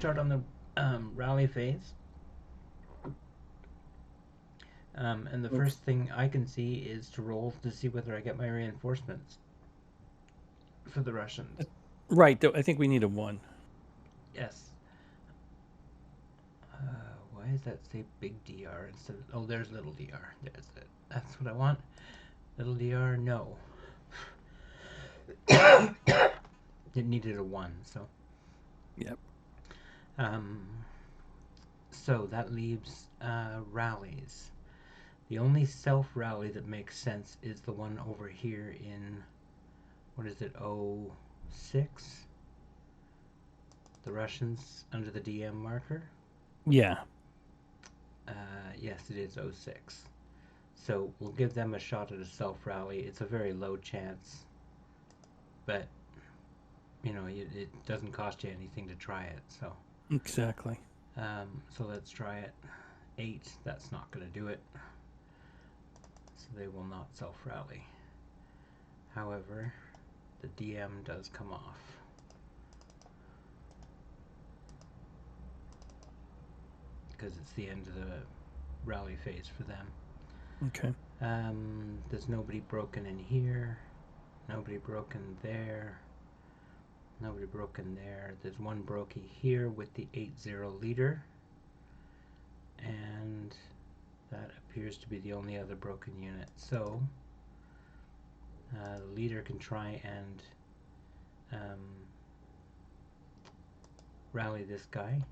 start on the rally phase. And the first thing I can see is to roll to see whether I get my reinforcements for the Russians. Right. I think we need a 1. Yes. Why does that say big DR instead of... Oh, there's little DR. There's it. That's what I want. Little DR, no. It needed a 1, so... Yep. So that leaves rallies. The only self-rally that makes sense is the one over here in... What is it? 06? The Russians under the DM marker? Yeah. Yes, it is 06. So we'll give them a shot at a self-rally. It's a very low chance. But, it doesn't cost you anything to try it. So Exactly. so let's try it. 8, that's not going to do it. So they will not self-rally. However, the DM does come off. Because it's the end of the rally phase for them. Okay. There's nobody broken in here. Nobody broken there. Nobody broken there. There's one brokey here with the 8-0 leader. And that appears to be the only other broken unit. So, the leader can try and rally this guy.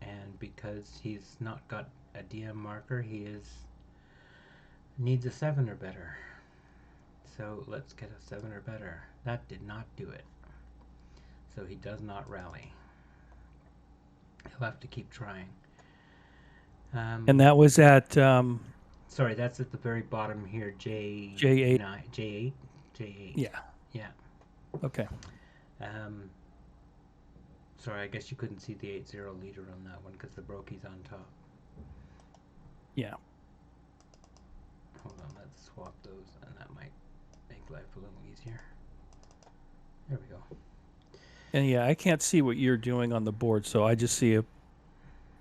And because he's not got a DM marker, he needs a 7 or better. So let's get a 7 or better. That did not do it. So he does not rally. He'll have to keep trying. And that was at Sorry, that's at the very bottom here. J8. J8. J8. Yeah. Yeah. Okay. Sorry, I guess you couldn't see the 8-0 leader on that one because the brokey's on top. Yeah. Hold on, let's swap those, and that might make life a little easier. There we go. And yeah, I can't see what you're doing on the board, so I just see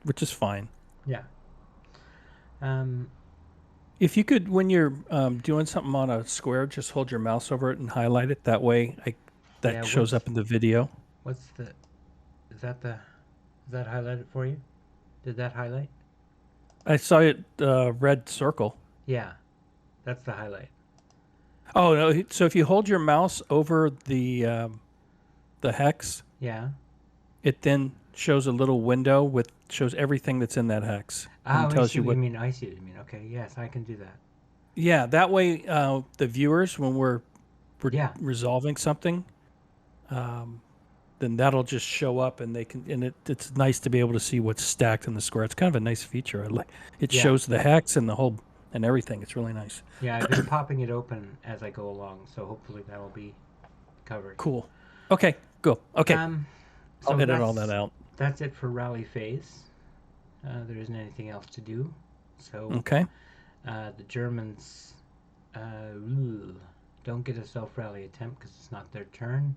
which is fine. Yeah. If you could, when you're doing something on a square, just hold your mouse over it and highlight it. That way, that shows up in the video. What's the? Is that highlighted for you? Did that highlight? I saw it red circle. Yeah, that's the highlight. Oh no! So if you hold your mouse over the hex, yeah, it then shows a little window shows everything that's in that hex. Ah, and tells you what you mean. I see what you mean. Okay, yes, I can do that. Yeah, that way the viewers, when we're resolving something, then that'll just show up, and they can. And it's nice to be able to see what's stacked in the square. It's kind of a nice feature. I like it. Shows the hex and the whole and everything. It's really nice. Yeah, I've been popping it open as I go along, so hopefully that'll be covered. Cool. Okay. Cool. Okay. So I'll edit all that out. That's it for rally phase. There isn't anything else to do. So okay. The Germans don't get a self-rally attempt because it's not their turn,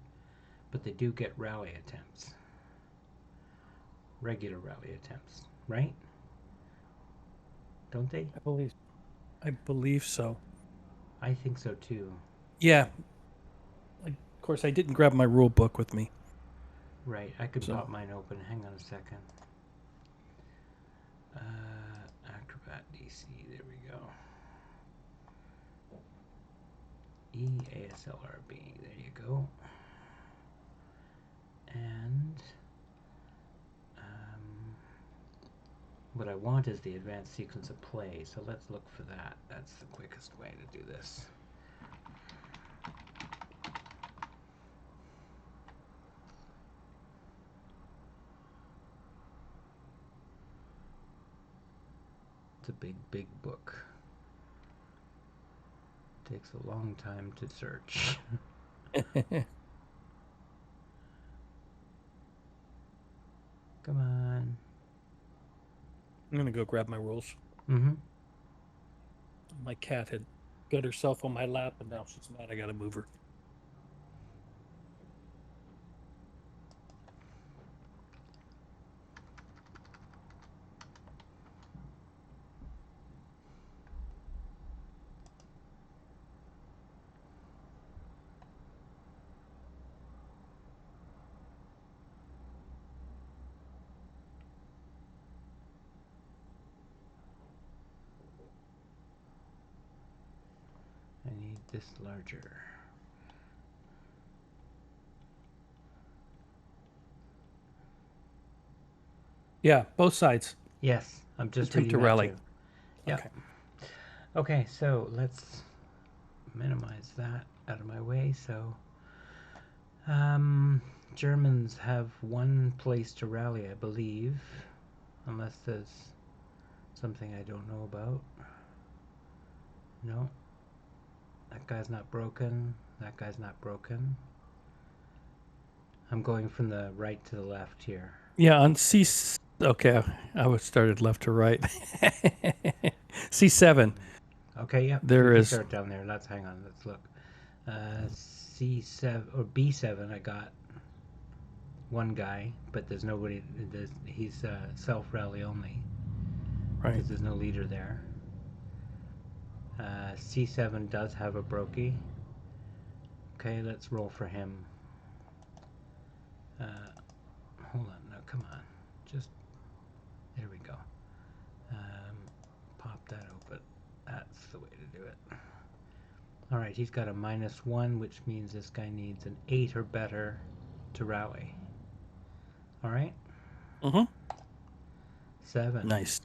but they do get rally attempts. Regular rally attempts, right? Don't they? I believe so. I think so too. Yeah. Of course, I didn't grab my rule book with me. Right, I could pop mine open. Hang on a second. Acrobat DC, there we go. ASLRB, there you go. And what I want is the advanced sequence of play, so let's look for that. That's the quickest way to do this. It's a big, big book. Takes a long time to search. Come on. I'm going to go grab my rules. Mm-hmm. My cat had got herself on my lap, and now she's mad I got to move her. this larger. Yeah, both sides. Yes, I'm just Attempt to reading that rally. too. Yep. Okay. Okay, so let's minimize that out of my way. So, Germans have one place to rally, I believe, unless there's something I don't know about. No, that guy's not broken. That guy's not broken. I'm going from the right to the left here. Yeah, on C. Okay, I was started left to right. C7. Okay, yep. You There can is. start down there. Let's hang on. Let's look. C7 or B7. I got one guy, but there's nobody. He's self rally only Right. because there's no leader there. C7 does have a brokey. Okay, let's roll for him. Uh, hold on, no, come on. Just, there we go. Pop that open. That's the way to do it. Alright, he's got a -1, which means this guy needs an 8 or better to rally. Alright? Mm-hmm. 7. Nice.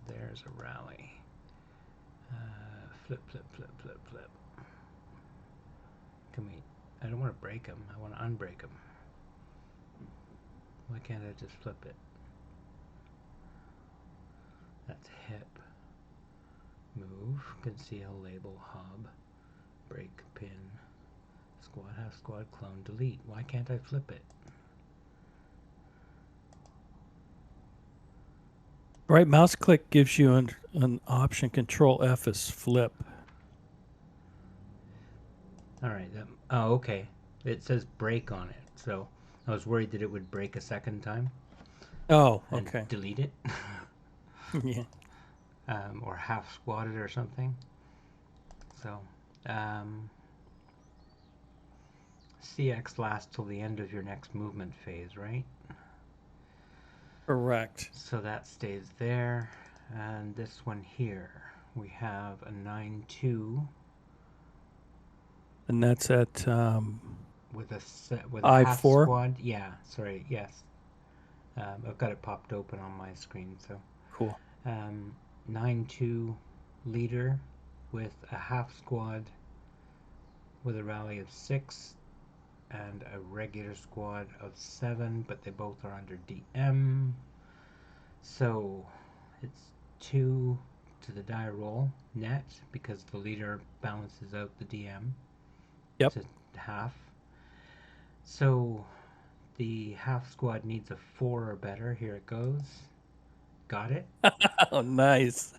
There's a rally. Flip, flip, flip, flip, flip. Can we... I don't want to break him. I want to unbreak him. Why can't I just flip it? That's hip. Move, conceal, label, hub, break, pin, squad, half squad, clone, delete. Why can't I flip it? Right mouse click gives you an option. Control F is flip. Alright, oh, okay. It says break on it, so I was worried that it would break a second time Oh, and okay. delete it. Yeah. Or half squatted or something. So, CX lasts till the end of your next movement phase, right? Correct. So that stays there. And this one here, we have a 9-2 And that's at with a half I4. squad. Yeah, sorry, yes. I've got it popped open on my screen. So Cool. 9-2 leader with a half squad with a rally of 6 and a regular squad of 7, but they both are under DM. So it's 2 to the die roll net because the leader balances out the DM Yep. to half. So the half squad needs a 4 or better. Here it goes. Got it. Oh, nice.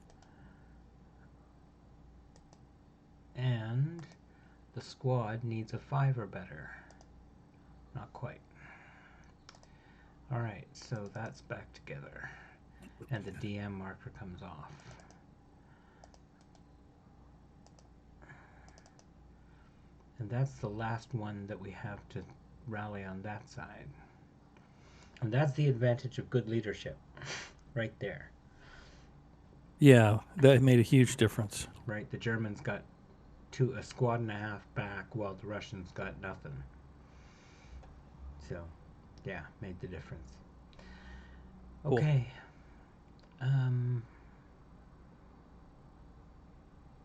And the squad needs a 5 or better. Not quite. Alright, so that's back together. And the DM marker comes off. And that's the last one that we have to rally on that side. And that's the advantage of good leadership. Right there. Yeah, that made a huge difference. Right? The Germans got a squad and a half back while the Russians got nothing. So, yeah, made the difference. Cool. Okay.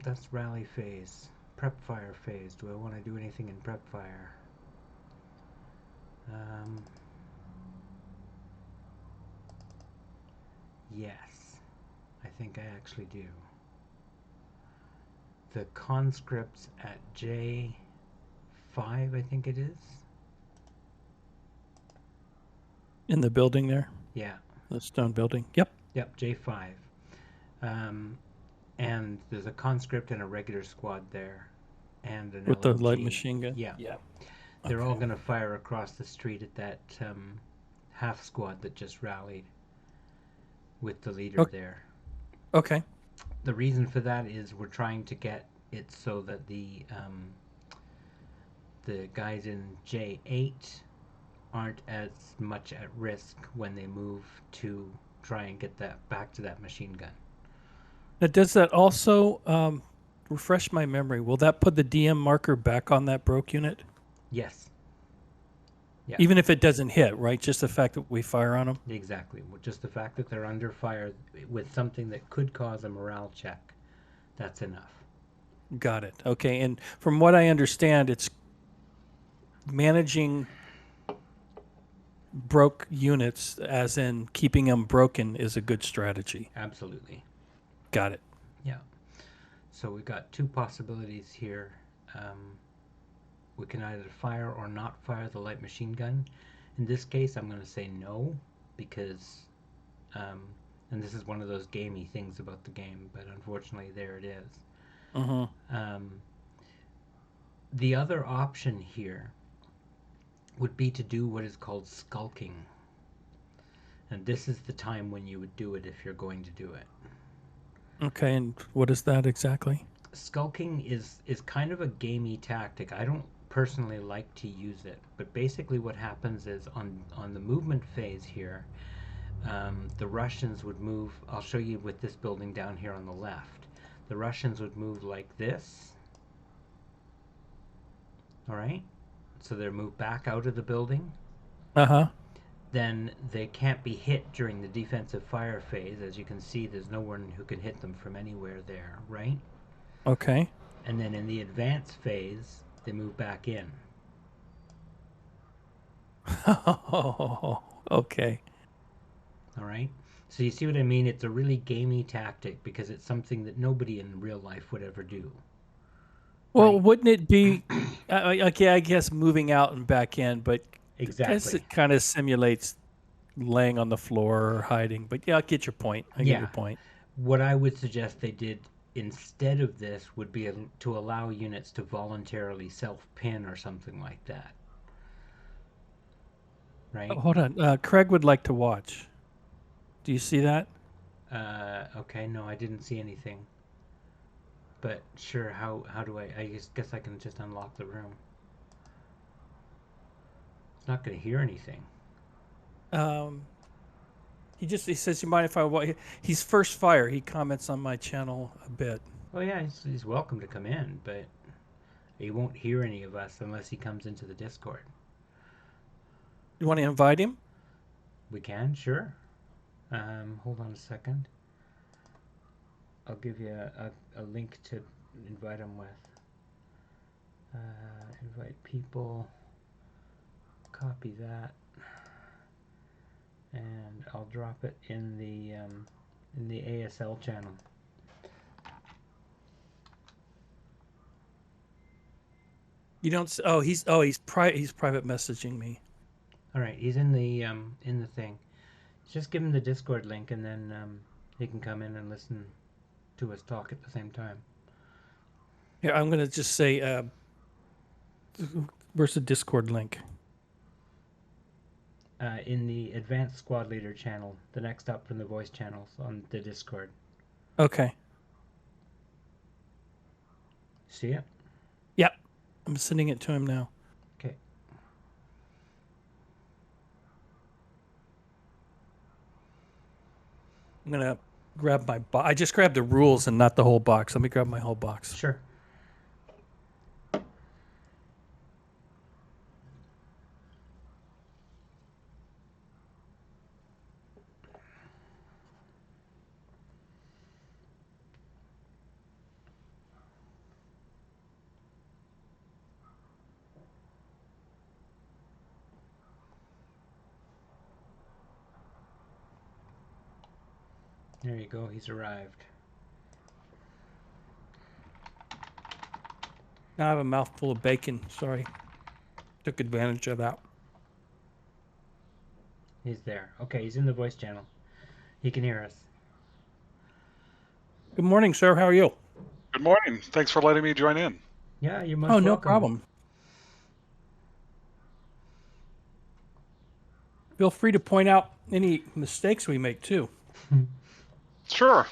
That's rally phase. Prep fire phase. Do I want to do anything in prep fire? Yes. I think I actually do. The conscripts at J5, I think it is. In the building there? Yeah. The stone building? Yep. Yep, J5. And there's a conscript and a regular squad there. And an With LMG. the light machine gun? Yeah. Yeah. They're all going to fire across the street at that half squad that just rallied with the leader there. Okay. The reason for that is we're trying to get it so that the guys in J8 aren't as much at risk when they move to try and get that back to that machine gun. Now, does that also refresh my memory. Will that put the DM marker back on that broke unit? Yes. Yeah. Even if it doesn't hit, right? Just the fact that we fire on them? Exactly. Just the fact that they're under fire with something that could cause a morale check, that's enough. Got it. Okay. And from what I understand, it's managing broke units, as in keeping them broken, is a good strategy. Absolutely. Got it. Yeah. So we've got two possibilities here. We can either fire or not fire the light machine gun. In this case, I'm going to say no, because, and this is one of those gamey things about the game, but unfortunately, there it is. The other option here would be to do what is called skulking. And this is the time when you would do it if you're going to do it. Okay, and what is that exactly? Skulking is kind of a gamey tactic. I don't personally like to use it, but basically what happens is on the movement phase here, the Russians would move. I'll show you with this building down here on the left. The Russians would move like this. All right, so they're moved back out of the building. Then they can't be hit during the defensive fire phase. As you can see, there's no one who can hit them from anywhere there, right? Okay. And then in the advance phase, they move back in. Okay. All right. So you see what I mean? It's a really gamey tactic because it's something that nobody in real life would ever do. Well, right? wouldn't it be okay? I guess moving out and back in, but I guess Exactly. it kind of simulates laying on the floor or hiding. But yeah, I get your point. I get Yeah. your point. What I would suggest they did instead of this would be to allow units to voluntarily self-pin or something like that. Oh, Right? hold on. Craig would like to watch. Do you see that? Okay, no, I didn't see anything. But sure, how do I guess I can just unlock the room. It's not going to hear anything. He says, "You mind if I watch?" He's first fire. He comments on my channel a bit. Oh yeah, he's welcome to come in, but he won't hear any of us unless he comes into the Discord. You want to invite him? We can, sure. Hold on a second. I'll give you a link to invite him with. Invite people. Copy that, and I'll drop it in the ASL channel. You don't. He's private messaging me. All right, he's in the thing. Just give him the Discord link, and then he can come in and listen to us talk at the same time. Here, I'm gonna just say, where's the Discord link? In the Advanced Squad Leader channel, the next up from the voice channels on the Discord. Okay. See it? Yep. I'm sending it to him now. Okay. I'm gonna grab my box. I just grabbed the rules and not the whole box. Let me grab my whole box. Sure. There you go. He's arrived. Now I have a mouthful of bacon. Sorry. Took advantage of that. He's there. Okay, he's in the voice channel. He can hear us. Good morning, sir. How are you? Good morning. Thanks for letting me join in. Yeah, you're most Oh, welcome. no problem. Feel free to point out any mistakes we make, too. Sure.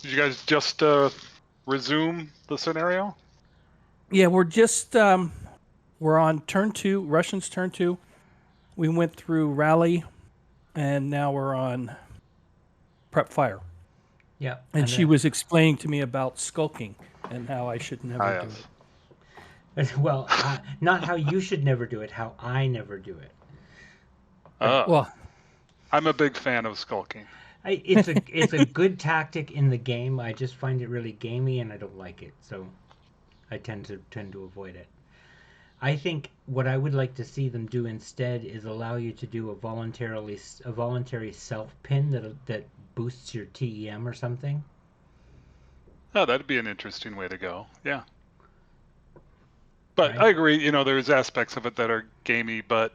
Did you guys just resume the scenario? Yeah, we're just we're on turn 2, Russians turn 2. We went through rally, and now we're on prep fire. Yeah. And she was explaining to me about skulking and how I should never do yes. it. Well, not how you should never do it, how I never do it. Well, I'm a big fan of skulking. It's a good tactic in the game. I just find it really gamey, and I don't like it, so I tend to avoid it. I think what I would like to see them do instead is allow you to do a voluntary self pin that boosts your TEM or something. Oh, that'd be an interesting way to go. Yeah. But Right? I agree, there's aspects of it that are gamey, but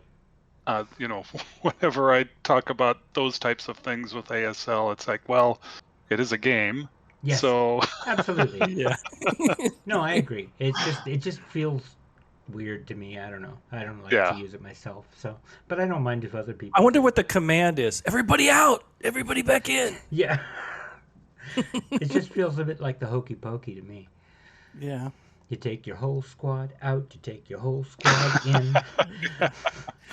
whenever I talk about those types of things with ASL, it's like, well, it is a game. Yes, So absolutely. yeah. No, I agree. It just feels weird to me. I don't know. I don't like to yeah. use it myself. So, but I don't mind if other I people wonder do. what the command is. Everybody out. Everybody back in. Yeah. It just feels a bit like the hokey pokey to me. Yeah. You take your whole squad out, you take your whole squad in.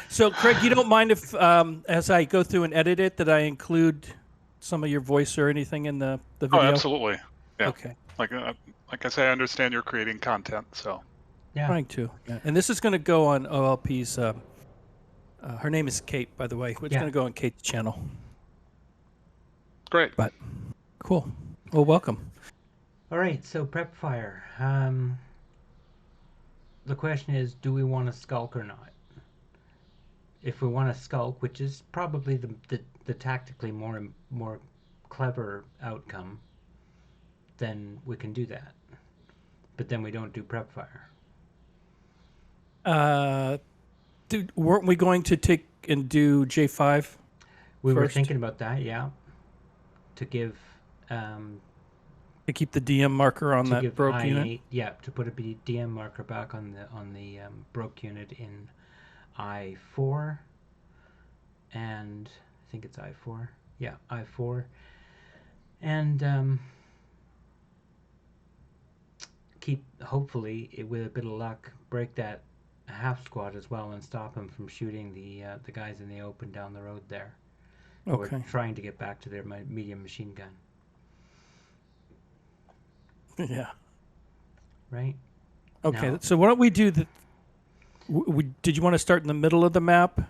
So, Craig, you don't mind if, as I go through and edit it, that I include some of your voice or anything in the Oh, video? absolutely. Yeah. Okay. Like I say, I understand you're creating content, so Yeah. Trying to. Yeah. And this is going to go on OLP's. Her name is Kate, by the way. It's Yeah. going to go on Kate's channel. great. But cool. Well, welcome. All right, so prep fire. The question is, do we want to skulk or not? If we want to skulk, which is probably the tactically more clever outcome, then we can do that. But then we don't do prep fire. Dude, weren't we going to take and do J5? We were First? thinking about that, yeah. To give To keep the DM marker on to that give broke I8, unit? yeah, to put a DM marker back on the broke unit in I4, and I think it's I4. Yeah, I4, and keep hopefully with a bit of luck break that half squad as well and stop them from shooting the guys in the open down the road there. Okay. Who are trying to get back to their medium machine gun. Yeah. Right. Okay. Now, So why don't we do the? Did you want to start in the middle of the map?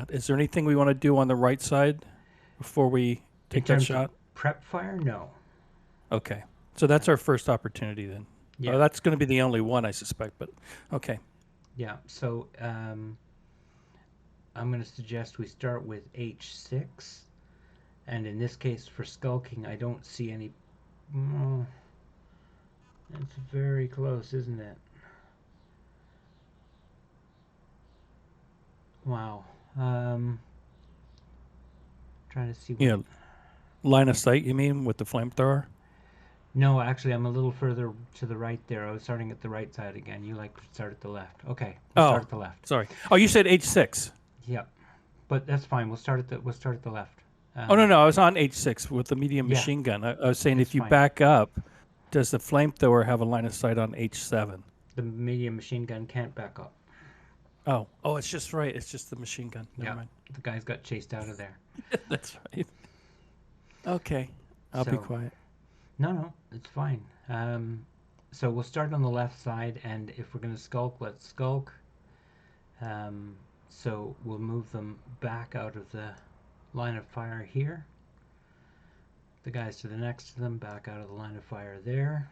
Is there anything we want to do on the right side before we take that shot? Of prep fire, no. Okay. So that's our first opportunity then. Yeah. That's going to be the only one, I suspect. But okay. Yeah. So I'm going to suggest we start with H6, and in this case for skulking, I don't see any. It's very close, isn't it? Wow. Trying to see what. Yeah. Line of sight, you mean, with the flamethrower? No, actually, I'm a little further to the right there. I was starting at the right side again. You like to start at the left. Okay, we'll start at the left. Sorry. Oh, you said H6. Yep, but that's fine. We'll start at the left. Oh no, I was on H6 with the medium machine gun. I was saying It's if you fine. back up, does the flamethrower have a line of sight on H7? The medium machine gun can't back up. Oh, it's just right. It's just the machine gun. Never mind. The guys got chased out of there. That's right. Okay, I'll be So- quiet. No, it's fine. So we'll start on the left side, and if we're going to skulk, let's skulk. So we'll move them back out of the line of fire here. The guys to the next to them back out of the line of fire there.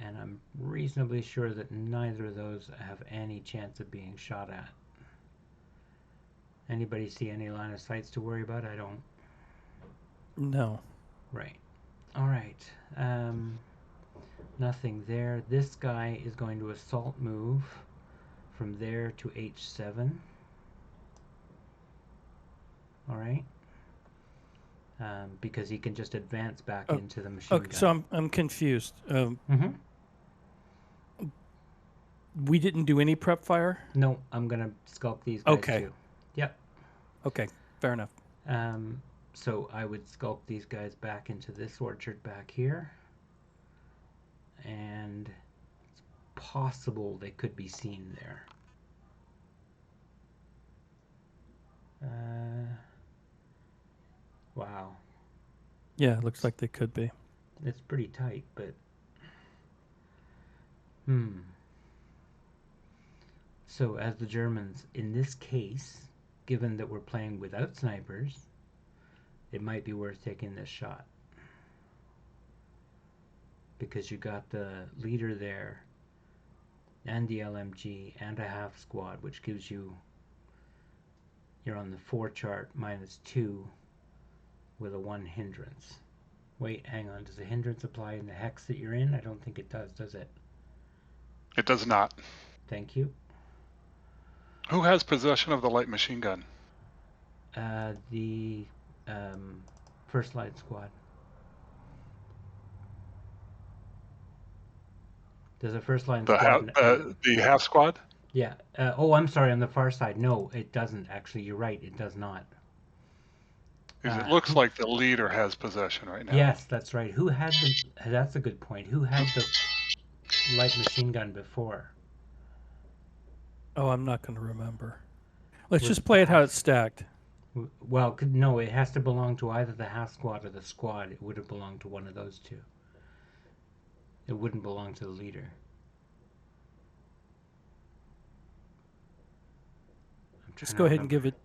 And I'm reasonably sure that neither of those have any chance of being shot at. Anybody see any line of sights to worry about? I don't. No. Right. All right. Nothing there. This guy is going to assault move from there to H7. All right. Because he can just advance back into the machine gun. So I'm confused. Mm-hmm. We didn't do any prep fire? No, I'm going to skulk these guys too. Yep. Okay, fair enough. So I would skulk these guys back into this orchard back here. And it's possible they could be seen there. Wow. Yeah, it looks like they could be. It's pretty tight, but So as the Germans, in this case, given that we're playing without snipers, it might be worth taking this shot. Because you got the leader there, and the LMG, and a half squad, which gives you, you're on the 4 chart, -2, with a 1 hindrance. Wait, hang on, does the hindrance apply in the hex that you're in? I don't think it does it? It does not. Thank you. Who has possession of the light machine gun? The first line squad. There's a first line squad. The half squad? Yeah. Oh, I'm sorry. On the far side, no, it doesn't. Actually, you're right. It does not. Because it looks like the leader has possession right now. Yes, that's right. Who had the? That's a good point. Who had the light machine gun before? Oh, I'm not going to remember. Let's just play it how it's stacked. Well, no, it has to belong to either the half squad or the squad. It would have belonged to one of those two. It wouldn't belong to the leader. Just go ahead and give it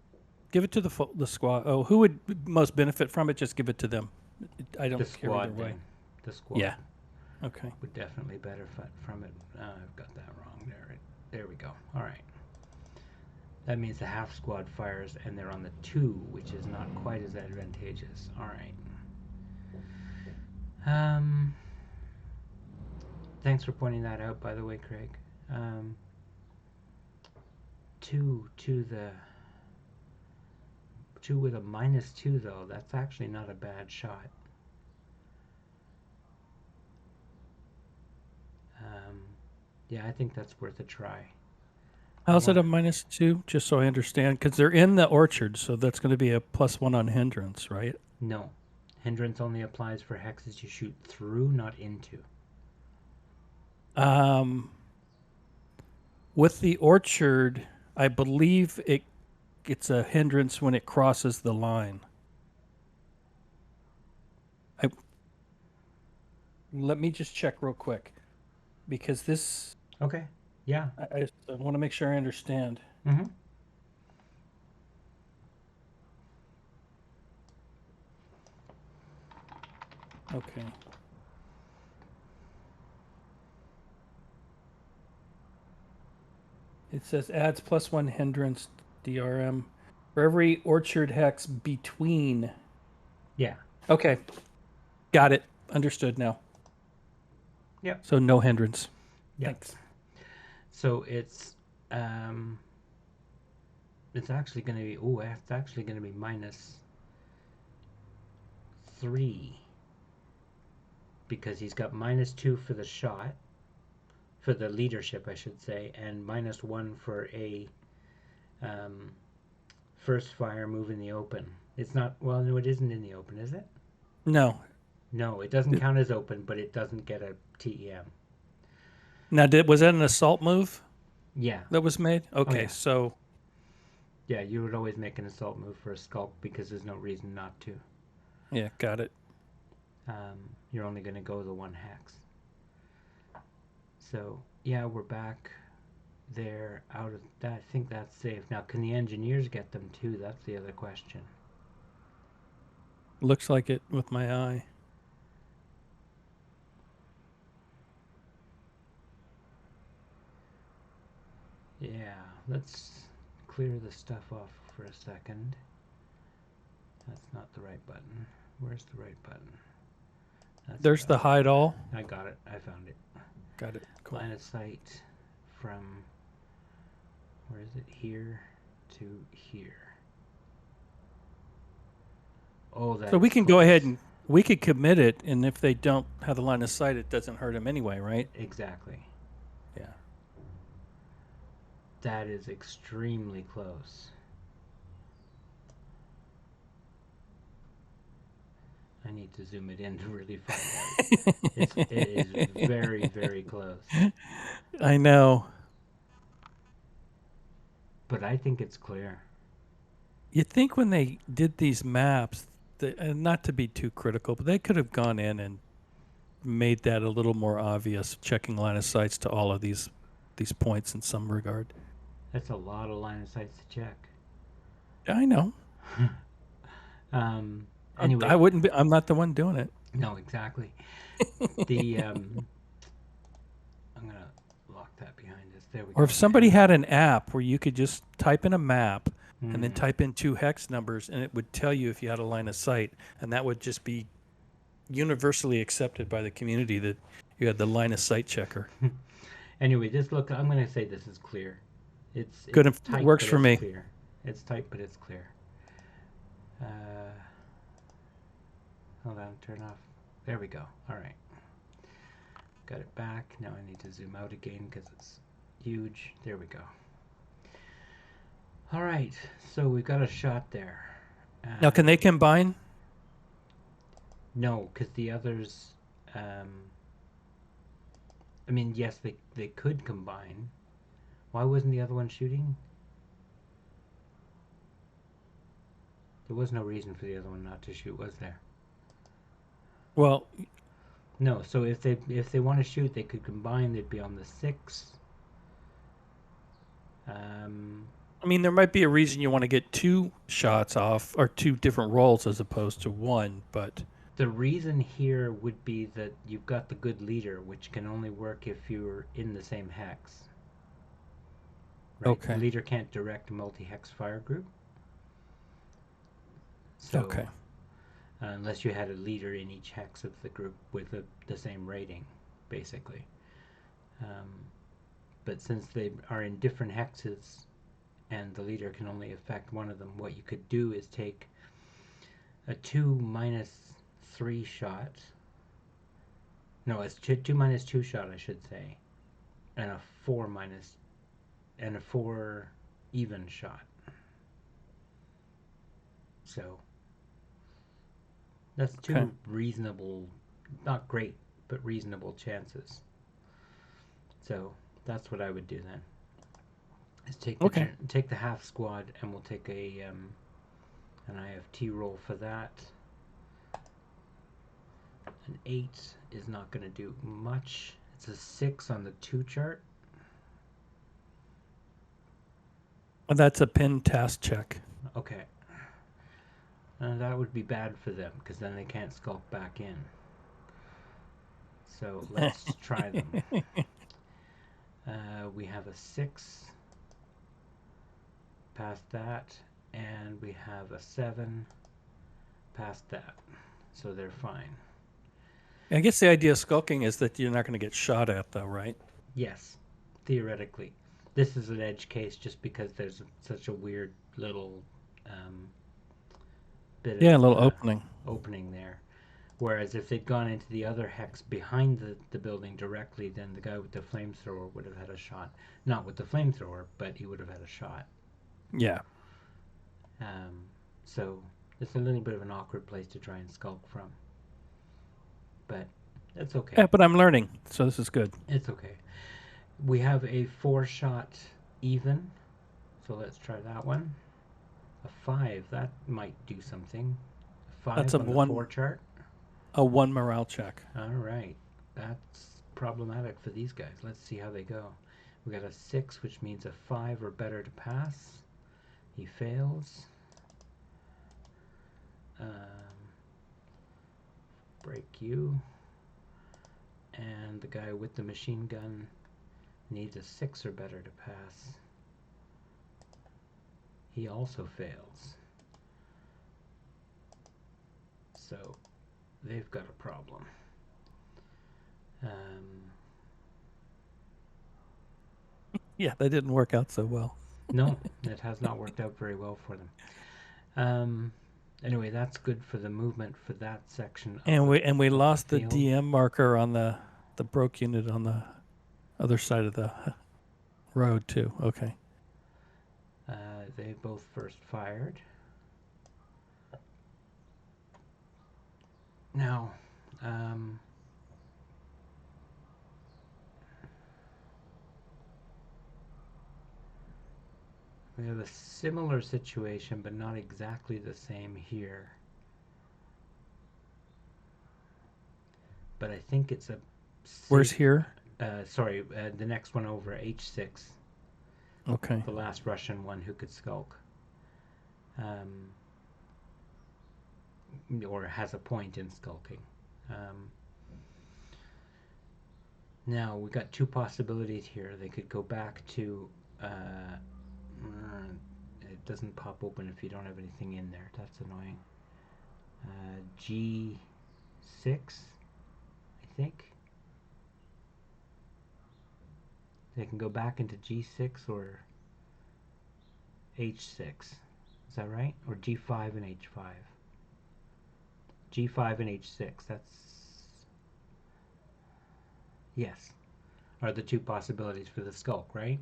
to the squad. Oh, who would most benefit from it? Just give it to them. I don't care either way. The squad. Yeah. Okay. Would definitely benefit from it. I've got that wrong there. There we go. All right. That means the half squad fires, and they're on the 2, which is not quite as advantageous. All right. Thanks for pointing that out, by the way, Craig. 2 with a -2, though. That's actually not a bad shot. Yeah, I think that's worth a try. How's it a -2? Just so I understand, because they're in the orchard, so that's going to be a +1 on hindrance, right? No, hindrance only applies for hexes you shoot through, not into. With the orchard, I believe it's a hindrance when it crosses the line. Let me just check real quick, because this. Okay. Yeah. I want to make sure I understand. Mm-hmm. Okay. It says adds +1 hindrance DRM for every orchard hex between. Yeah. Okay. Got it. Understood now. Yep. So no hindrance. Yep. Thanks. So it's actually going to be it's actually going to be -3 because he's got -2 for the shot, for the leadership, I should say, and -1 for a first fire move in the open. It's not, well, no, it isn't in the open, is it? No. No, it doesn't count as open, but it doesn't get a TEM. Now, was that an assault move? Yeah. That was made? Okay, yeah. so. Yeah, you would always make an assault move for a skulk because there's no reason not to. Yeah, got it. You're only going to go the 1 hex. So, yeah, we're back there out of that. I think that's safe. Now, can the engineers get them too? That's the other question. Looks like it with my eye. Yeah, let's clear the stuff off for a second. That's not the right button. Where's the right button? There's the hide all. I got it. I found it. Got it. Cool. Line of sight from, where is it? Here to here. Oh, that's so we can close. go ahead and we could commit it, and if they don't have the line of sight, it doesn't hurt them anyway, right? Exactly. Yeah. That is extremely close. I need to zoom it in to really find out. It is very, very close. I know. But I think it's clear. You'd think when they did these maps, and not to be too critical, but they could have gone in and made that a little more obvious, checking line of sights to all of these points in some regard. That's a lot of line of sights to check. I know. Anyway, I wouldn't be. I'm not the one doing it. no, exactly. The I'm gonna lock that behind us. There we Or go. if somebody had an app where you could just type in a map and then Mm. type in 2 hex numbers, and it would tell you if you had a line of sight, and that would just be universally accepted by the community that you had the line of sight checker. Anyway, just look. I'm gonna say this is clear. It's Good. It tight, works but for it's me. clear. It's tight, but it's clear. Hold on, turn off. There we go. All right, got it back. Now I need to zoom out again because it's huge. There we go. All right, so we've got a shot there. Now, can they combine? No, because the others. I mean, yes, they could combine. Why wasn't the other one shooting? There was no reason for the other one not to shoot, was there? Well, No. So if they want to shoot, they could combine. They'd be on the 6. I mean, there might be a reason you want to get 2 shots off or 2 different rolls as opposed to 1, but The reason here would be that you've got the good leader, which can only work if you're in the same hex. Right? Okay. The leader can't direct a multi-hex fire group. So, okay. Unless you had a leader in each hex of the group with the same rating, basically. But since they are in different hexes and the leader can only affect one of them, what you could do is take a 2-3 shot. No, it's 2-2 shot, I should say, and a 4 minus, and a 4 even shot. So that's 2 Okay. reasonable, not great, but reasonable chances. So that's what I would do then. Is take the half squad, and we'll take an IFT roll for that. An 8 is not going to do much. It's a 6 on the 2 chart. Well, that's a pin task check. Okay. That would be bad for them because then they can't skulk back in. So let's try them. We have a 6 past that, and we have a 7 past that. So they're fine. I guess the idea of skulking is that you're not going to get shot at, though, right? Yes, theoretically. This is an edge case just because there's such a weird little bit Yeah, of a little opening there. Whereas if they'd gone into the other hex behind the building directly, then the guy with the flamethrower would have had a shot. Not with the flamethrower, but he would have had a shot. Yeah. So it's a little bit of an awkward place to try and skulk from. But that's okay. Yeah, but I'm learning, so this is good. It's okay. We have a 4-shot even, so let's try that one. A 5, that might do something. A 5 That's a on the 1 4 chart. A 1 morale check. All right, that's problematic for these guys. Let's see how they go. We got a 6, which means a 5 or better to pass. He fails. Break you. And the guy with the machine gun needs a 6 or better to pass. He also fails. So they've got a problem. Yeah, that didn't work out so well. No, it has not worked out very well for them. Anyway, that's good for the movement for that section. And we lost the field. DM marker on the broke unit on the other side of the road too. Okay. They both first fired. Now, we have a similar situation, but not exactly the same here. but I think it's a Where's safe. here? Sorry, the next one over, H6, Okay. the last Russian one who could skulk, or has a point in skulking. Um, Now we got two possibilities here. They could go back to. It doesn't pop open if you don't have anything in there. That's annoying. G6, I think. They can go back into G6 or H6. Is that right? Or G5 and H5. G5 and H6. That's. Yes. Are the two possibilities for the skulk, right?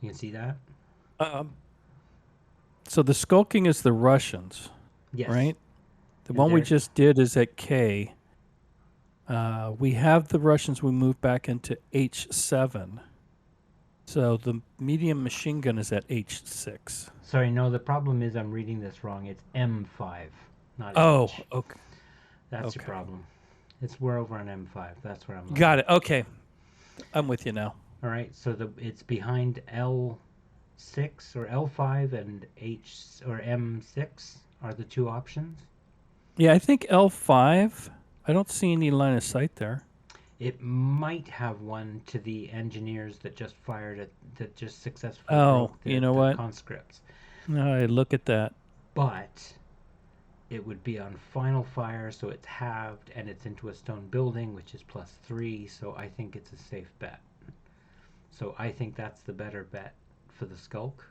You can see that? Um, so the skulking is the Russians, Yes. right? The And one we they're. just did is at K. We have the Russians. We moved back into H7. So the medium machine gun is at H6. Sorry, no, the problem is I'm reading this wrong. It's M5, not Oh, H. okay. That's your Okay. problem. We're over on M5. That's where I'm looking. Got it. Okay. I'm with you now. All right, so it's behind L6 or L5 and H or M6 are the two options. Yeah, I think L5. I don't see any line of sight there. It might have one to the engineers that just fired it, that just successfully Oh, broke you know the what? conscripts. No, I look at that. But it would be on final fire, so it's halved, and it's into a stone building, which is +3, so I think it's a safe bet. So I think that's the better bet for the skulk.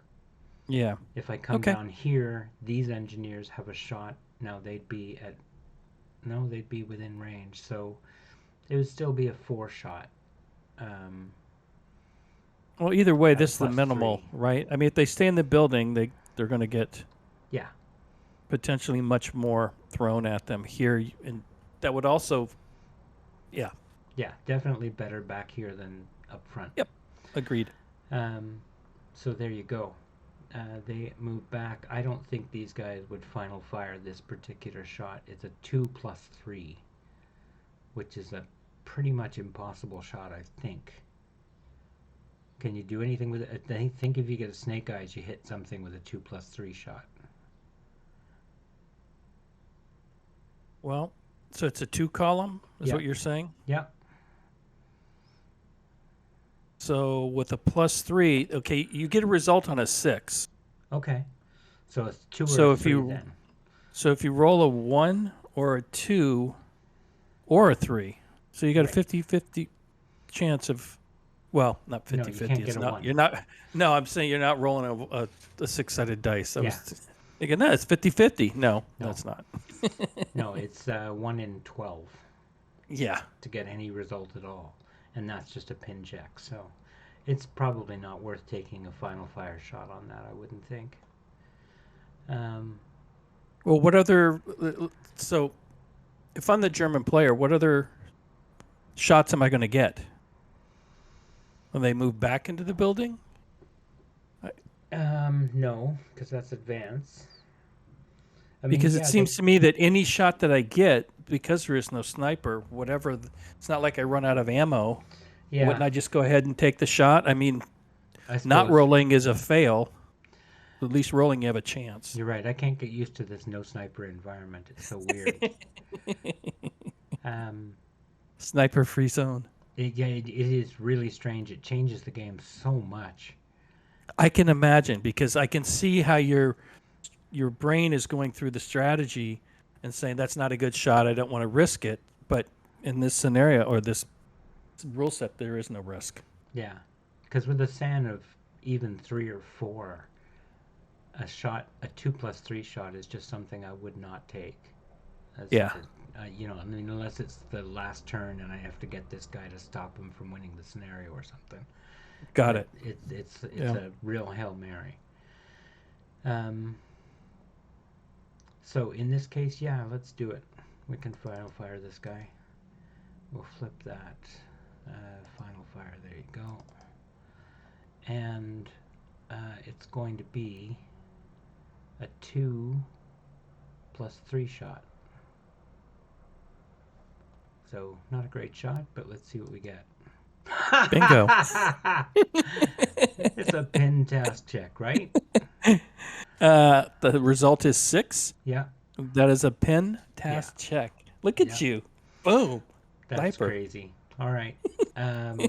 Yeah. If I come Okay. down here, these engineers have a shot. Now they'd be at. No, they'd be within range, so it would still be a 4 shot. Um, Well, either way, at a this is the minimal, +3. right? I mean, if they stay in the building, they're going to get Yeah, potentially much more thrown at them here, and that would also, yeah, yeah, definitely better back here than up front. yep, agreed. Um, so there you go. They move back. I don't think these guys would final fire this particular shot. It's a 2+3, which is a pretty much impossible shot, I think. Can you do anything with it? I think if you get a snake eyes, you hit something with a 2+3 shot. Well, so it's a 2 column, is Yeah. what you're saying? Yeah. So with a +3, okay, you get a result on a 6. Okay. So it's 2 or So a if 3 you then. so if you roll a 1 or a 2 or a 3, so you got a Right. 50-50 chance of, well, not No, you 50-50. can't It's get a not. 1. You're not. No, I'm saying you're not rolling a six-sided dice. I Yeah. was thinking, no, it's 50-50. No, No. it's not. No, it's 1 in 12 Yeah. to get any result at all. And that's just a pin check. So it's probably not worth taking a final fire shot on that, I wouldn't think. Well, what other? So, if I'm the German player, what other shots am I going to get when they move back into the building? No, because that's advance. I mean, Because it yeah, they. seems to me that any shot that I get, because there is no sniper, whatever, it's not like I run out of ammo. Yeah, Wouldn't I just go ahead and take the shot? I mean, I not suppose. rolling is a fail. At least rolling, you have a chance. You're right. I can't get used to this no sniper environment. It's so weird. um, Sniper free zone. it is really strange. It changes the game so much. I can imagine because I can see how your brain is going through the strategy and saying that's not a good shot. I don't want to risk it. But in this scenario or this rule set, there is no risk. Yeah, because with a SAN of even 3 or 4, a 2+3 shot is just something I would not take. Yeah. I mean, unless it's the last turn and I have to get this guy to stop him from winning the scenario or something. Got But it. It's Yeah. a real Hail Mary. So in this case, yeah, let's do it. We can final fire this guy. We'll flip that. Final fire, there you go. And it's going to be a 2+3 shot. So not a great shot, but let's see what we get. Bingo. It's a pin task check, right? The result is 6. Yeah, That is a pin yeah, task check. Look at yeah. you. Boom. That's Sniper. crazy. All right. Um,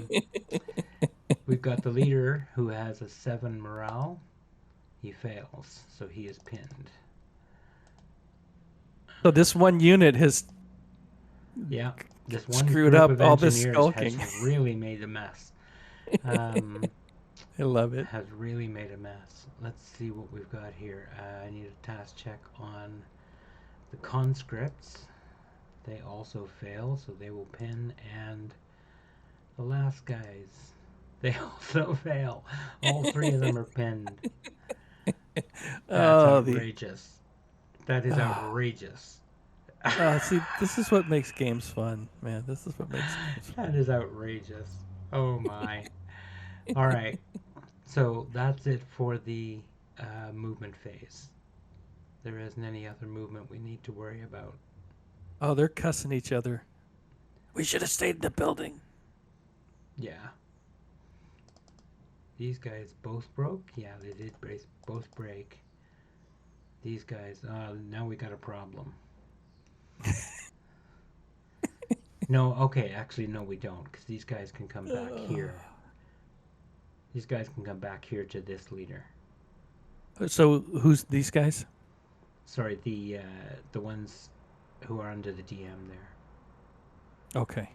we've got the leader who has a 7 morale. He fails, so he is pinned. So this one unit has Yeah, this one screwed group up of all this engineers has skulking. really made a mess. Um, I love it. has really made a mess. Let's see what we've got here. I need a task check on the conscripts. They also fail, so they will pin. And the last guys, they also fail. All 3 of them are pinned. That's Oh, the outrageous. That is outrageous. see, this is what makes games fun, man. This is what makes games That fun. is outrageous. Oh my. All right. So that's it for the movement phase. There isn't any other movement we need to worry about. Oh, they're cussing each other. We should have stayed in the building. Yeah. These guys both broke? Yeah, they did both break. These guys, now we got a problem. No, okay, actually, no, we don't, because these guys can come back here. These guys can come back here to this leader. So who's these guys? Sorry, the ones who are under the DM there. Okay.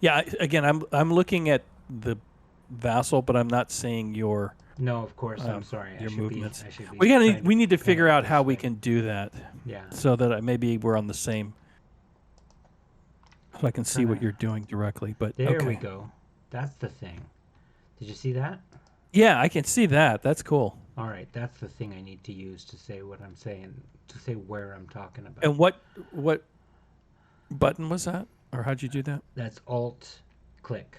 Yeah. Again, I'm looking at the vassal, but I'm not seeing your No, of course, I'm sorry. your I movements. should be We need to pin figure it out this how we way. can do that, Yeah. so that maybe we're on the same. So I can see what Kinda- you're doing directly. But There okay. we go. That's the thing. Did you see that? Yeah, I can see that. That's cool. All right, that's the thing I need to use to say what I'm saying, to say where I'm talking about. And what button was that, or how'd you do that? That's Alt click.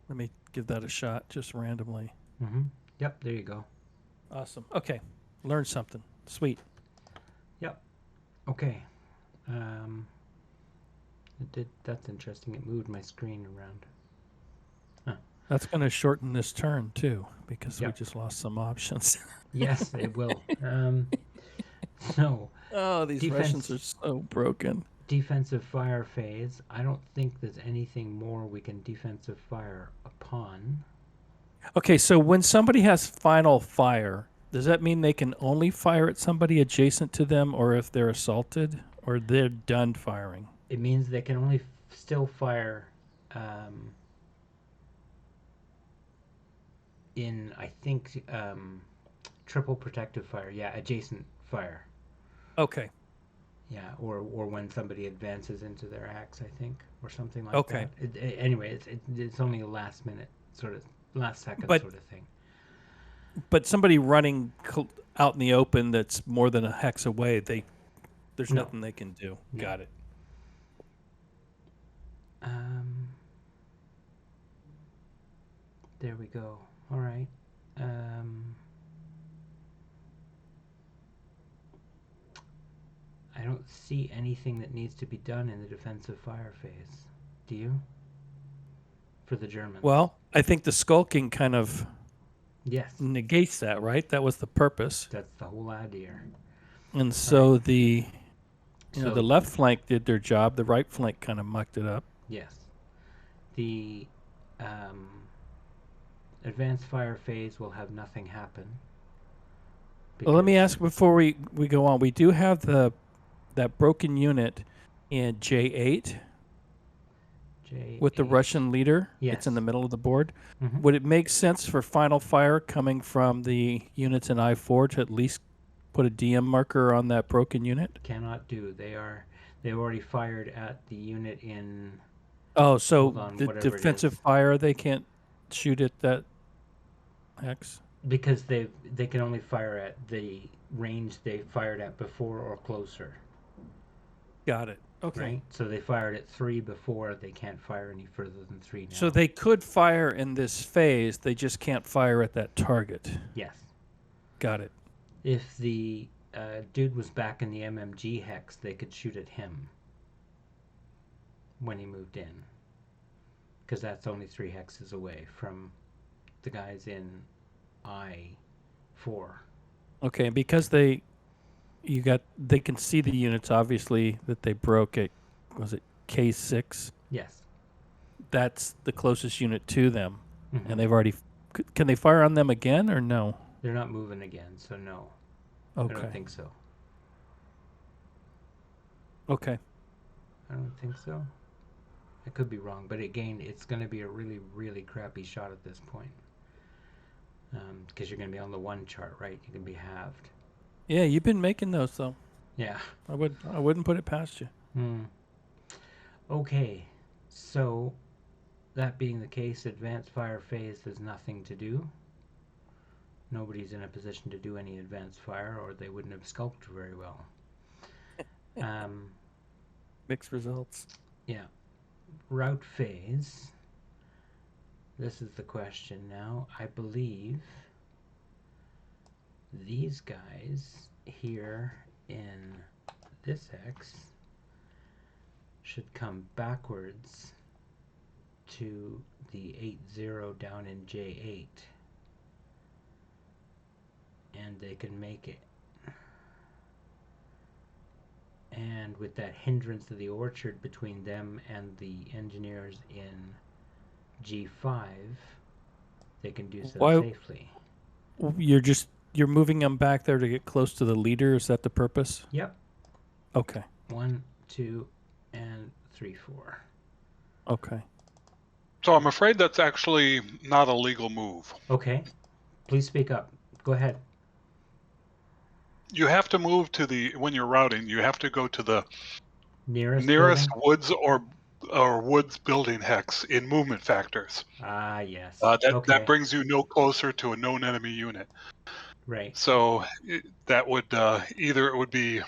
Let me give that a shot, just randomly. Mm-hmm. Yep, there you go. Awesome. Okay, learn something. Sweet. Yep. Okay. Um, it did. That's interesting. It moved my screen around. That's going to shorten this turn too, because we Yep. just lost some options. Yes, it will. So Oh, these Defense- Russians are so broken. defensive fire phase. I don't think there's anything more we can defensive fire upon. Okay, so when somebody has final fire, does that mean they can only fire at somebody adjacent to them, or if they're assaulted, or they're done firing? It means they can only still fire in, I think, triple protective fire. Yeah, adjacent fire. Okay. Yeah, or when somebody advances into their axe, I think, or something like Okay. that. Anyway, it's only a last minute sort of, last second But- sort of thing. But somebody running out in the open that's more than a hex away, there's No. nothing they can do. No. Got it. There we go. All right. I don't see anything that needs to be done in the defensive fire phase. Do you? For the Germans. Well, I think the skulking kind of Yes. negates that, right? That was the purpose. That's the whole idea. And so the So- the left flank did their job, the right flank kind of mucked it up. Yes. The advanced fire phase will have nothing happen. Well, let me because- ask before we go on. We do have that broken unit in J8 with the J8. Russian leader. Yes. It's in the middle of the board. Mhm. Would it make sense for final fire coming from the units in I4 to at least put a DM marker on that broken unit? Cannot do. They've already fired at the unit in Oh, so Hold on, the whatever it defensive is. fire, they can't shoot at that hex? because they can only fire at the range they fired at before or closer. Got it. Okay. Right? So they fired at 3 before. They can't fire any further than 3 now. So they could fire in this phase, they just can't fire at that target. Yes. Got it. If the dude was back in the MMG hex, they could shoot at him. when he moved in, because that's only 3 hexes away from the guys in I-4. Okay, because they can see the units obviously that they broke at, was it K6? Yes. That's the closest unit to them, Mm-hmm. and they've already. Can they fire on them again or no? They're not moving again, so no. I Okay. don't think so. Okay. I don't think so. I could be wrong, but again, it's going to be a really, really crappy shot at this point. Because you're going to be on the 1 chart, right? You can be halved. Yeah, you've been making those though. Yeah. I wouldn't put it past you. Okay. So, that being the case, advanced fire phase has nothing to do. Nobody's in a position to do any advanced fire, or they wouldn't have sculpted very well. Mixed results. Yeah. Route phase. This is the question now. I believe these guys here in this X should come backwards to the 8-0 down in J8. And they can make it. And with that hindrance of the orchard between them and the engineers in G5, they can do so safely. You're moving them back there to get close to the leader. Is that the purpose? Yep. Okay. 1, 2, and 3, 4. Okay. So I'm afraid that's actually not a legal move. Okay. Please speak up. Go ahead. You have to move to when you're routing, you have to go to the Nearest nearest building? woods or woods building hex in movement factors. Ah, yes. That Okay. brings you no closer to a known enemy unit. Right. So that would either it would be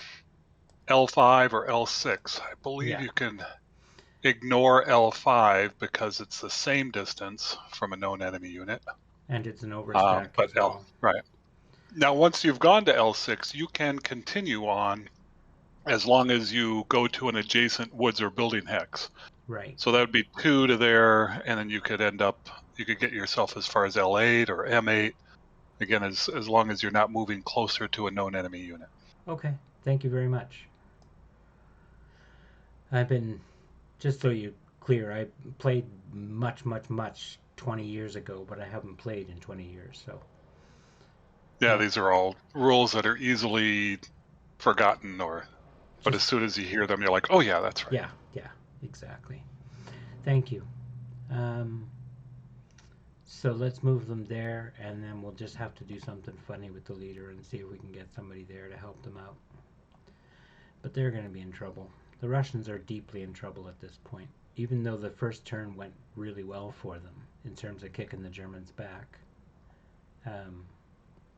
L5 or L6. I believe Yeah. you can ignore L5 because it's the same distance from a known enemy unit. And it's an overstack But as well. right. Now, once you've gone to L6, you can continue on as long as you go to an adjacent woods or building hex. Right. So that would be 2 to there, and then you could get yourself as far as L8 or M8. Again, as long as you're not moving closer to a known enemy unit. Okay. Thank you very much. I've been, just so you're clear, I played much 20 years ago, but I haven't played in 20 years, so. Yeah, these are all rules that are easily forgotten, but as Just- soon as you hear them, you're like, oh yeah, that's right. Yeah, exactly. Thank you. So let's move them there, and then we'll just have to do something funny with the leader and see if we can get somebody there to help them out. But they're going to be in trouble. The Russians are deeply in trouble at this point, even though the first turn went really well for them in terms of kicking the Germans back.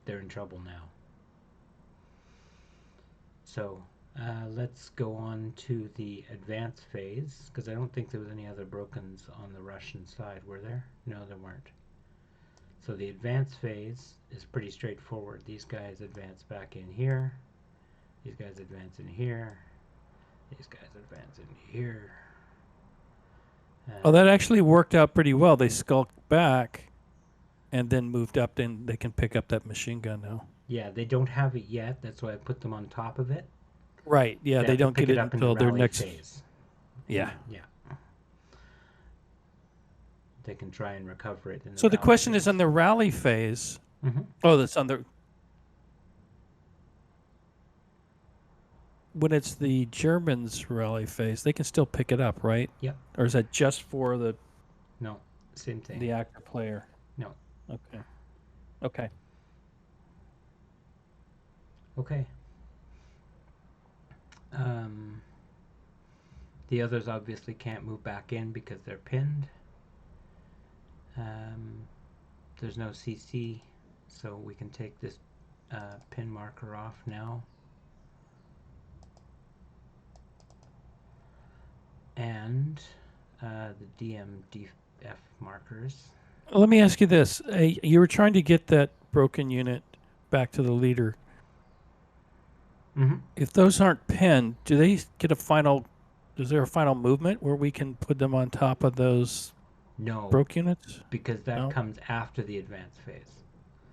They're in trouble now. So let's go on to the advance phase, because I don't think there was any other brokens on the Russian side, were there? No, there weren't. So the advance phase is pretty straightforward. These guys advance back in here. These guys advance in here. These guys advance in here. Oh, that actually worked out pretty well. They skulked back and then moved up. Then they can pick up that machine gun now. Yeah, they don't have it yet. That's why I put them on top of it. Right. Yeah, they don't get it up until in the their rally next phase. Yeah. Yeah. They can try and recover it. So the question is on the rally phase. Mm-hmm. Oh, that's on the. When it's the Germans' rally phase, they can still pick it up, right? Yep. Or is that just for the No, same thing. the actor player? No. Okay. Okay. Okay. The others obviously can't move back in because they're pinned. There's no CC, so we can take this pin marker off now. And the DMDF markers. Let me ask you this: you were trying to get that broken unit back to the leader. Mm-hmm. If those aren't pinned, do they get a final Is there a final movement where we can put them on top of those No, broke units? because that No? comes after the advanced phase.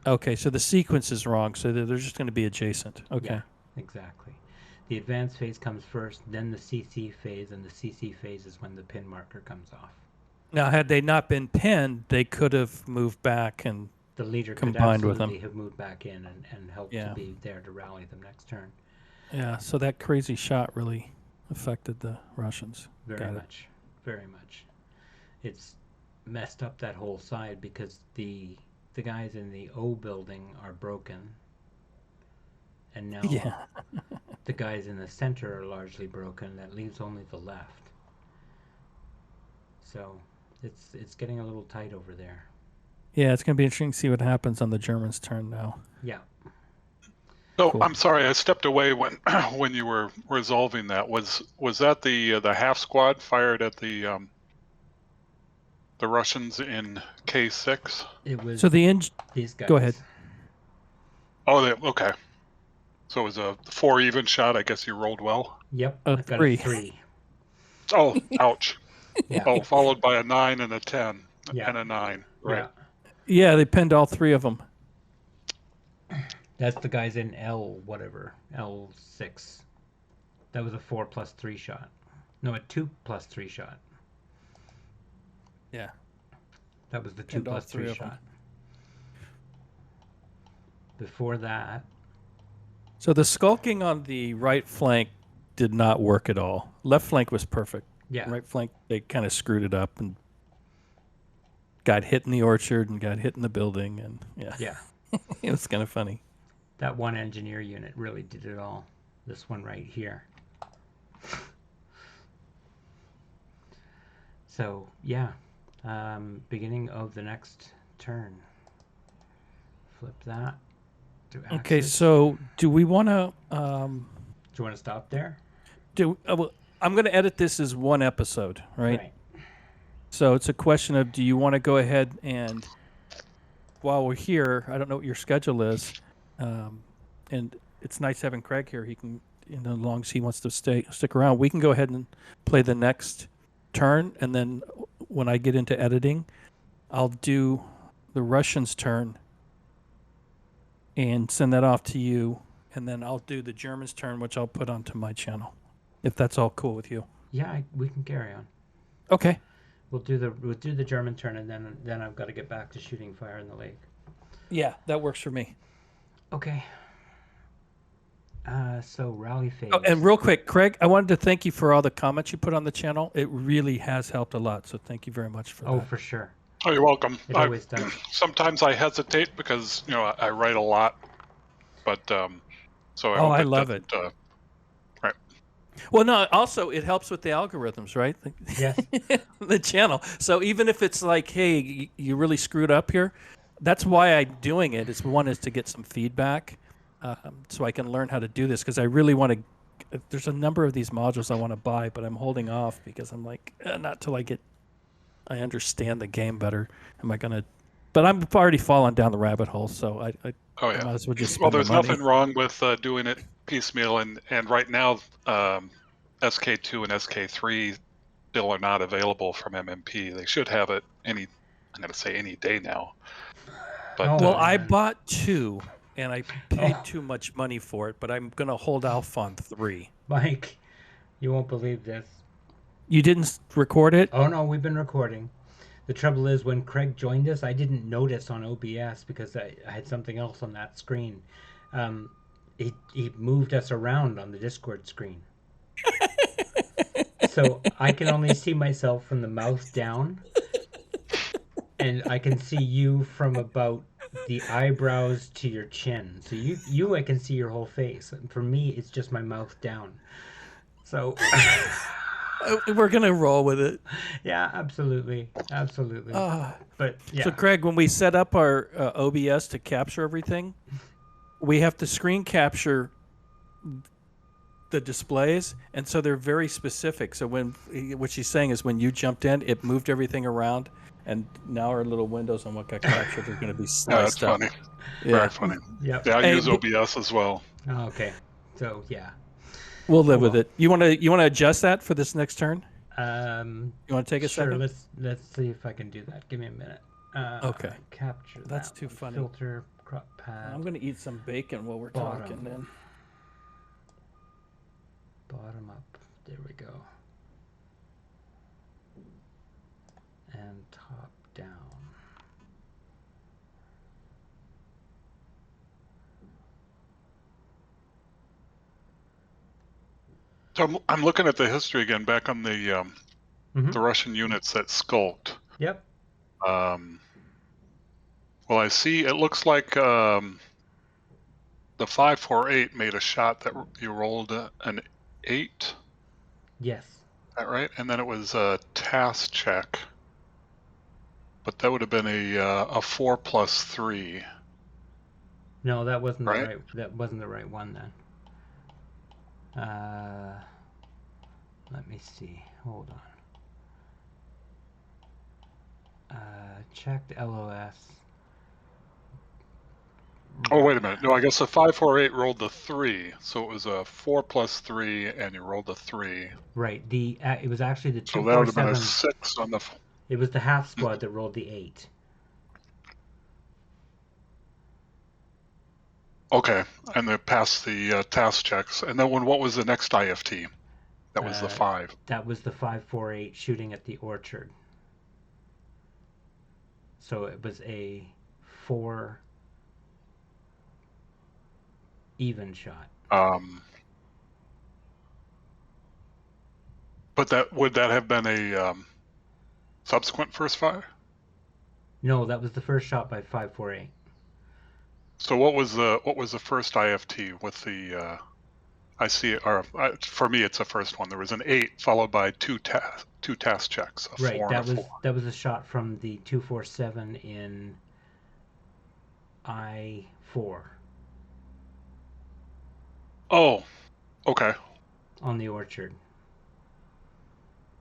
Okay, so the sequence is wrong. So they're just going to be adjacent. Okay. Yeah, exactly. The advanced phase comes first, then the CC phase, and the CC phase is when the pin marker comes off. Now, had they not been pinned, they could have moved back and The leader could combined with absolutely them. have moved back in and helped to Yeah. be there to rally them next turn. Yeah, so that crazy shot really affected the Russians. Very Got it. much. Very much. It's messed up that whole side because the guys in the O building are broken. And now Yeah. the guys in the center are largely broken. That leaves only the left. So it's getting a little tight over there. Yeah, it's going to be interesting to see what happens on the Germans' turn now. Yeah. So Cool. I'm sorry, I stepped away when when you were resolving that. Was that the half squad fired at the Russians in K6? It was So the these guys. Go ahead. Oh, okay. So it was a 4 even shot. I guess you rolled well. Yep. A I've got 3. a 3. Oh, ouch. Yeah. Oh, followed by a 9 and a 10 Yeah. and a 9. Right. Yeah, they pinned all 3 of them. That's the guys in L6. That was a 4+3 shot. No, a 2+3 shot. Yeah. That was the Pinned all 3 2+3 of 'em. shot. Before that, So the skulking on the right flank did not work at all. Left flank was perfect. yeah, Right flank, they kind of screwed it up and got hit in the orchard and got hit in the building. And yeah, it was kind of funny. that one engineer unit really did it all. This one right here. So yeah, beginning of the next turn. Flip that. Do Okay, axis. so do we want to Do you want to stop there? well, I'm going to edit this as one episode, right? So it's a question of, do you want to go ahead and, while we're here, I don't know what your schedule is, and it's nice having Craig here. He can, as long as he wants to stick around, we can go ahead and play the next turn, and then when I get into editing, I'll do the Russians' turn and send that off to you, and then I'll do the Germans' turn, which I'll put onto my channel, if that's all cool with you. Yeah, we can carry on. Okay. We'll do the German turn, and then I've got to get back to shooting fire in the lake. Yeah, that works for me. Okay. So rally phase. Oh, and real quick, Craig, I wanted to thank you for all the comments you put on the channel. It really has helped a lot, so thank you very much for Oh, that. for sure. Oh, you're welcome. It always does. Sometimes I hesitate because I write a lot, but so I Oh, hope I love it. Right. Well, no, also it helps with the algorithms, right? Yes. The channel. So even if it's like, hey, you really screwed up here, that's why I'm doing it. One is to get some feedback, so I can learn how to do this, because I really want to. There's a number of these modules I want to buy, but I'm holding off because I'm like, not till I understand the game better. Am I gonna? But I'm already fallen down the rabbit hole, so I Oh might yeah. as well just Well, spend the there's money. nothing wrong with doing it piecemeal, and right now, SK2 and SK3 still are not available from MMP. They should have it I'm going to say any day now. But Oh, Well, I man. bought 2, and I paid Oh. too much money for it, but I'm gonna hold off on 3. Mike, you won't believe this. You didn't record it? Oh no, we've been recording. The trouble is, when Craig joined us, I didn't notice on OBS because I had something else on that screen. He moved us around on the Discord screen. So I can only see myself from the mouth down, and I can see you from about the eyebrows to your chin. So you I can see your whole face. And for me, it's just my mouth down. So We're gonna roll with it. yeah, absolutely. But yeah. So, Craig, when we set up our OBS to capture everything, we have to screen capture the displays, and so they're very specific. So what she's saying is, when you jumped in, it moved everything around, and now our little windows on what got captured are going to be that's sliced up. funny. Yeah. Very funny. Yep. Yeah, I Hey, use OBS as well. Oh, okay. So yeah. We'll live with well. it. You want to adjust that for this next turn? You want to take a Sure. second? Let's see if I can do that. Give me a minute. Okay. Capture That's that too one. funny. Filter crop pad. I'm gonna eat some bacon while we're Bottom. talking. Then Bottom up. There we go. And top down. So I'm looking at the history again, back on the Mhm. Russian units that skulked. Yep. Well, I see. It looks like the 548 made a shot that you rolled an 8. Yes. Is that right? And then it was a task check, but that would have been a 4+3. No, that wasn't the Right? right. That wasn't the right one then. Let me see. Hold on. Checked LOS. Oh, wait a minute. No, I guess the 548 rolled the 3, so it was a 4+3, and you rolled a 3. Right. It was actually the So that would have been a 247. 6 on the. It was the half squad that rolled the 8. Okay, and they passed the task checks. And then what was the next IFT? That was the 5. That was the 548 shooting at the orchard. So it was a 4 even shot. But would that have been a subsequent first fire? No, that was the first shot by 548. So what was the first IFT with the? I see it. Or for me, it's the first one. There was an 8 followed by two task checks, a Right. 4 and a 4. That was a shot from the 247 in I4 Oh, okay. on the orchard.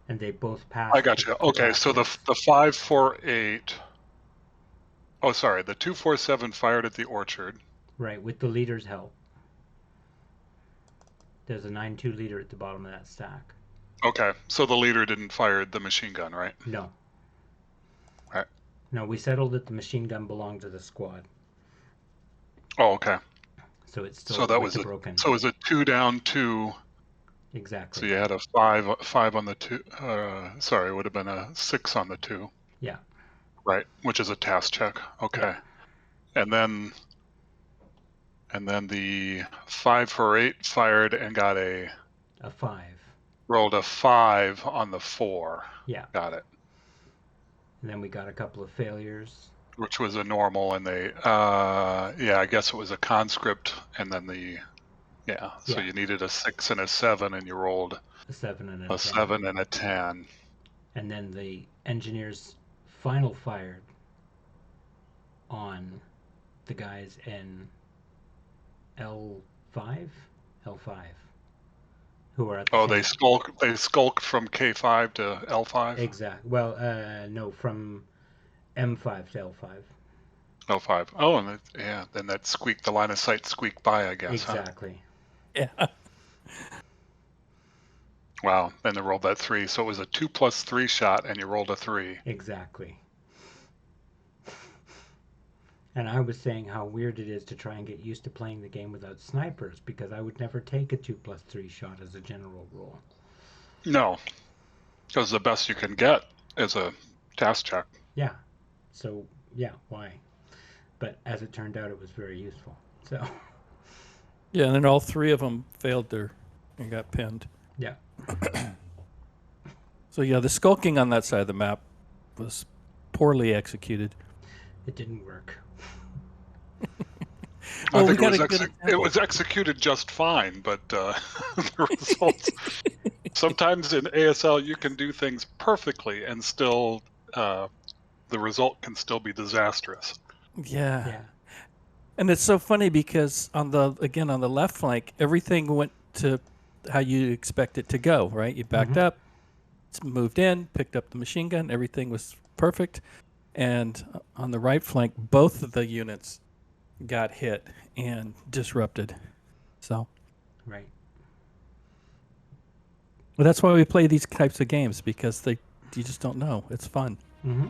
And they both I passed. got you. Okay, so the 548. Oh, sorry. The 247 fired at the orchard. Right, with the leader's help. There's a 9.2 leader at the bottom of that stack. Okay, so the leader didn't fire the machine gun, right? No. Right. No, we settled that the machine gun belonged to the squad. Oh, okay. So it's still So that with was the broken. So it was a 2 down 2. Exactly. So you had a 5 on the 2. Sorry, it would have been a 6 on the 2. Yeah. Right, which is a task check. Okay. Yeah. And then the 548 fired and got a 5. Rolled a 5 on the 4. Yeah. Got it. And then we got a couple of failures. Which was a normal, and they I guess it was a conscript, and then so you needed a 6 and a 7, and you rolled a 7 and a 10. 7 and a 10. And then the engineers final fired on the guys in L5 who are at the they skulked from K5 to L5. Exactly. Well, no, from M5 to L5. L5. Oh, and then that the line of sight squeaked by, I guess. Exactly. yeah. Wow. Then they rolled that 3, so it was a 2+3 shot, and you rolled a 3. Exactly. And I was saying how weird it is to try and get used to playing the game without snipers, because I would never take a 2+3 shot as a general rule. No, because the best you can get is a task check. Yeah. So, yeah, why? But as it turned out, it was very useful. So. Yeah, and then all 3 of them failed and got pinned. Yeah. So yeah, the skulking on that side of the map was poorly executed. It didn't work. I think it was executed just fine, but the results. Sometimes in ASL you can do things perfectly, and still the result can still be disastrous. Yeah. And it's so funny because on the left flank, everything went to how you expect it to go, right? You backed up, moved in, picked up the machine gun, everything was perfect. And on the right flank, both of the units got hit and disrupted. So. Right. Well, that's why we play these types of games, because you just don't know. It's fun. Mm-hmm.